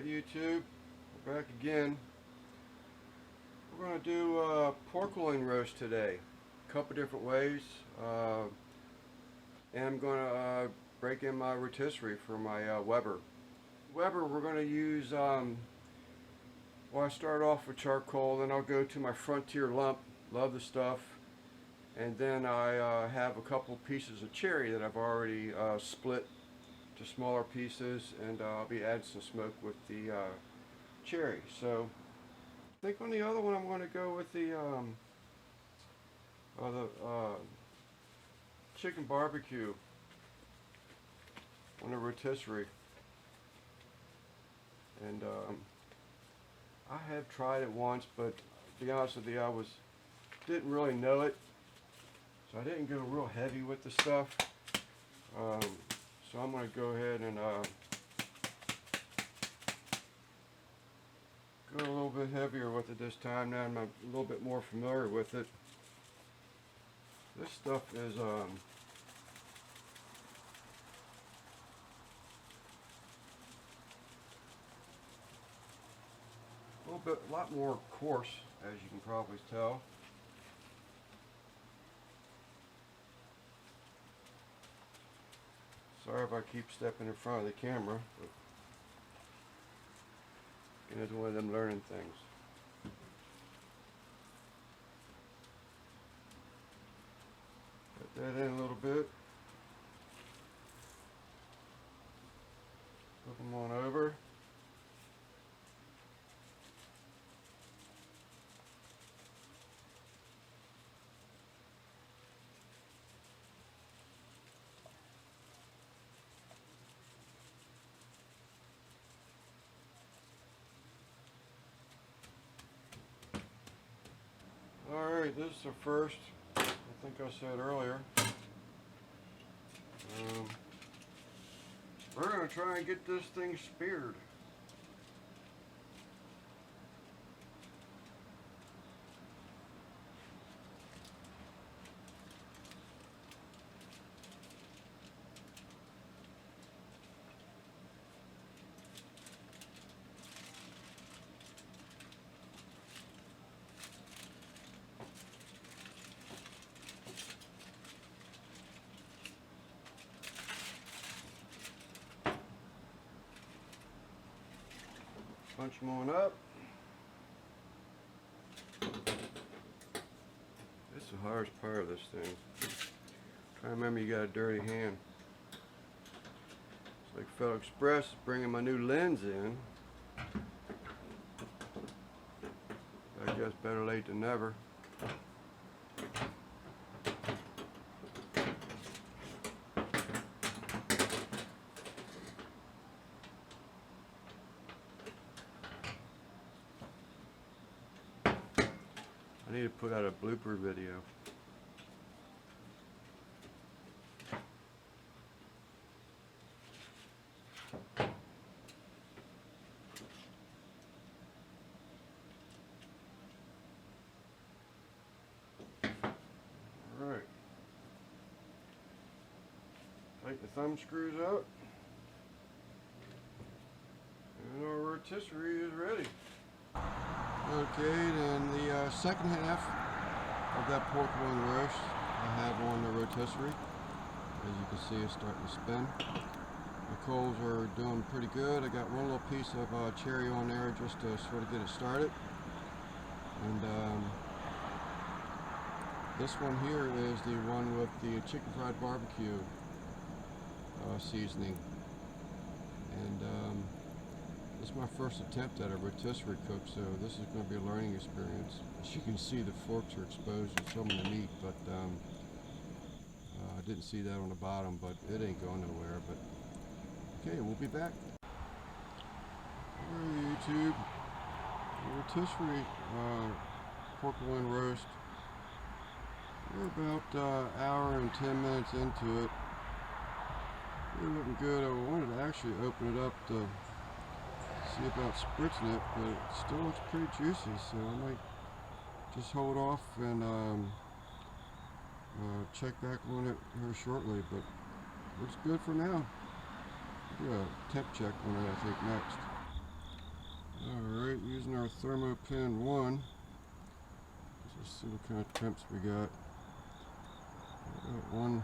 Alright YouTube, we're back again. We're going to do pork loin roast today. A couple different ways. And I'm going to break in my rotisserie for my Weber. Weber we're going to use, well, I start off with charcoal, then I'll go to my Frontier lump. Love the stuff. And then I have a couple pieces of cherry that I've already split to smaller pieces, and I'll be adding some smoke with the cherry. So I think on the other one I'm going to go with the chicken barbecue on the rotisserie. And I have tried it once, but to be honest with you, didn't really know it, so I didn't go real heavy with the stuff. So I'm going to go ahead and go a little bit heavier with it this time. Now I'm a little bit more familiar with it. This stuff is a lot more coarse, as you can probably tell. Sorry if I keep stepping in front of the camera, but it's one of them learning things. Put that in a little bit. Flip them on over. Alright, this is the first, I think I said earlier. We're going to try and get this thing speared. Punch them on up. This is the hardest part of this thing. Try to remember you got a dirty hand. It's like Federal Express is bringing my new lens in. I guess better late than never. I need to put out a blooper video. Alright. Take the thumb screws out. And our rotisserie is ready. Okay, then the second half of that pork loin roast I have on the rotisserie. As you can see, it's starting to spin. The coals are doing pretty good. I got one little piece of cherry on there just to sort of get it started. And this one here is the one with the chicken fried barbecue seasoning. And this is my first attempt at a rotisserie cook, so this is going to be a learning experience. As you can see, the forks are exposed to some of the meat, but I didn't see that on the bottom, but it ain't going nowhere. But okay, we'll be back. Hey YouTube, rotisserie pork loin roast. We're about an hour and 10 minutes into it. Really looking good. I wanted to actually open it up to see about spritzing it, but it still looks pretty juicy, so I might just hold off and check back on it here shortly, but looks good for now. We'll do a temp check on it, I think, next. Alright, using our Thermopan 1. Let's see what kind of temps we got. That one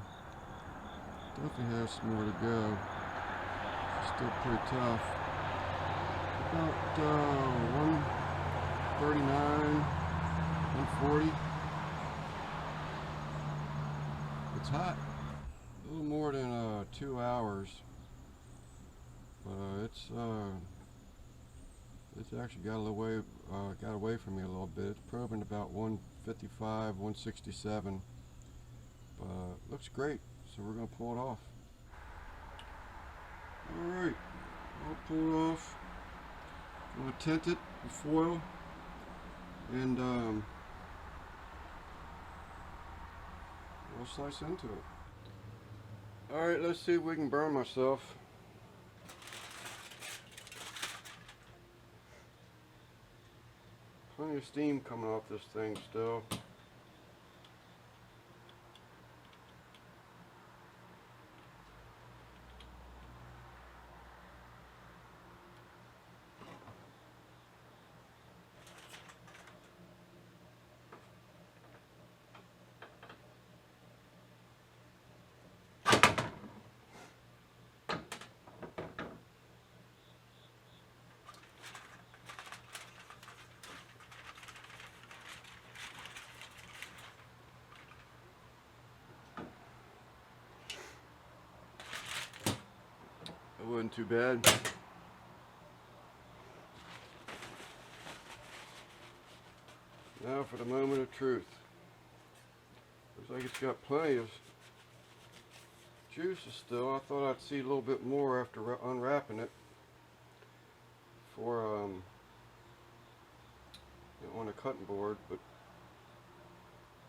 definitely has some more to go. It's still pretty tough. About 139, 140. It's hot. A little more than 2 hours. But it's actually got away from me a little bit. It's probing about 155, 167. But looks great, so we're gonna pull it off. Alright, I'll pull it off. I'm gonna tint it with foil, and we'll slice into it. Alright, let's see if we can burn myself. Plenty of steam coming off this thing still. It wasn't too bad. Now for the moment of truth. Looks like it's got plenty of juices still. I thought I'd see a little bit more after unwrapping it for on a cutting board, but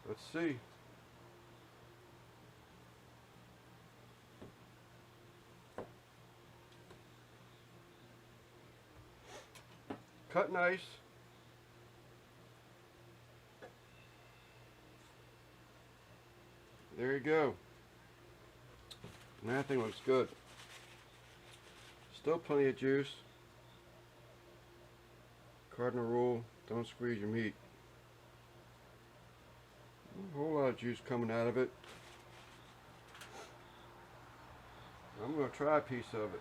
let's see. Cut nice. There you go. And that thing looks good. Still plenty of juice. Cardinal rule, don't squeeze your meat. A whole lot of juice coming out of it. I'm going to try a piece of it.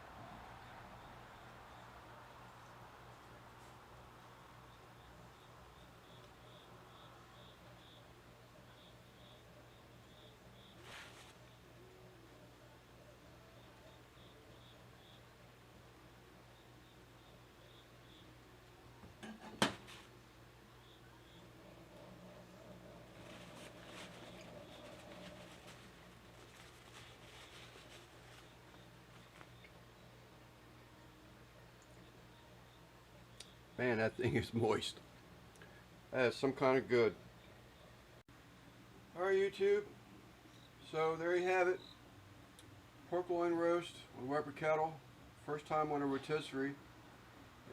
Man, that thing is moist. That is some kind of good. Alright, YouTube. So there you have it. Pork loin roast on Weber Kettle. First time on a rotisserie.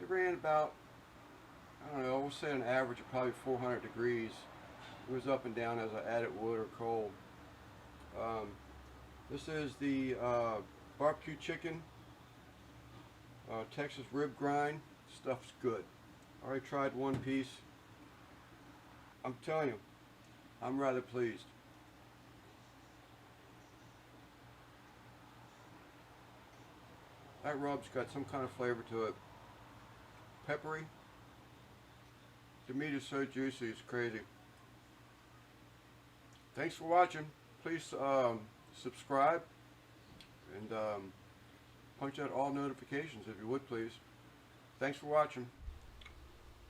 It ran about, I don't know, we'll say an average of probably 400 degrees. It was up and down as I added wood or coal. This is the barbecue chicken, Texas rib grind. Stuff's good. I already tried one piece. I'm telling you, I'm rather pleased. That rub's got some kind of flavor to it. Peppery. The meat is so juicy, it's crazy. Thanks for watching. Please subscribe and punch out all notifications if you would, please. Thanks for watching.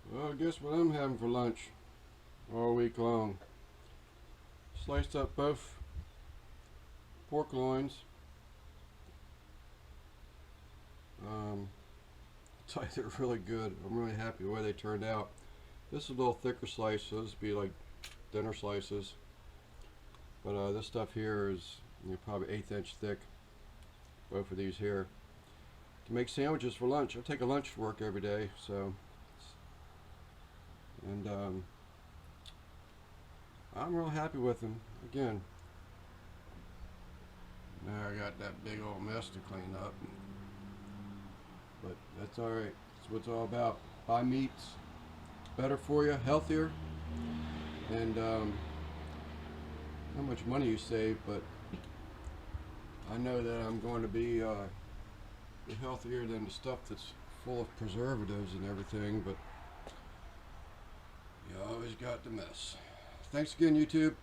Well, guess what I'm having for lunch all week long. Sliced up both pork loins. I'll tell you, they're really good. I'm really happy the way they turned out. This is a little thicker slice, so this would be like dinner slices. But this stuff here is, you know, probably 1/8 inch thick. Both of these here. To make sandwiches for lunch. I take a lunch to work every day, so. And I'm real happy with them. Again, now I got that big old mess to clean up. But that's alright. That's what it's all about. high meats. Better for you, healthier, and how much money you save, but I know that I'm going to be healthier than the stuff that's full of preservatives and everything, but you always got the mess. Thanks again, YouTube.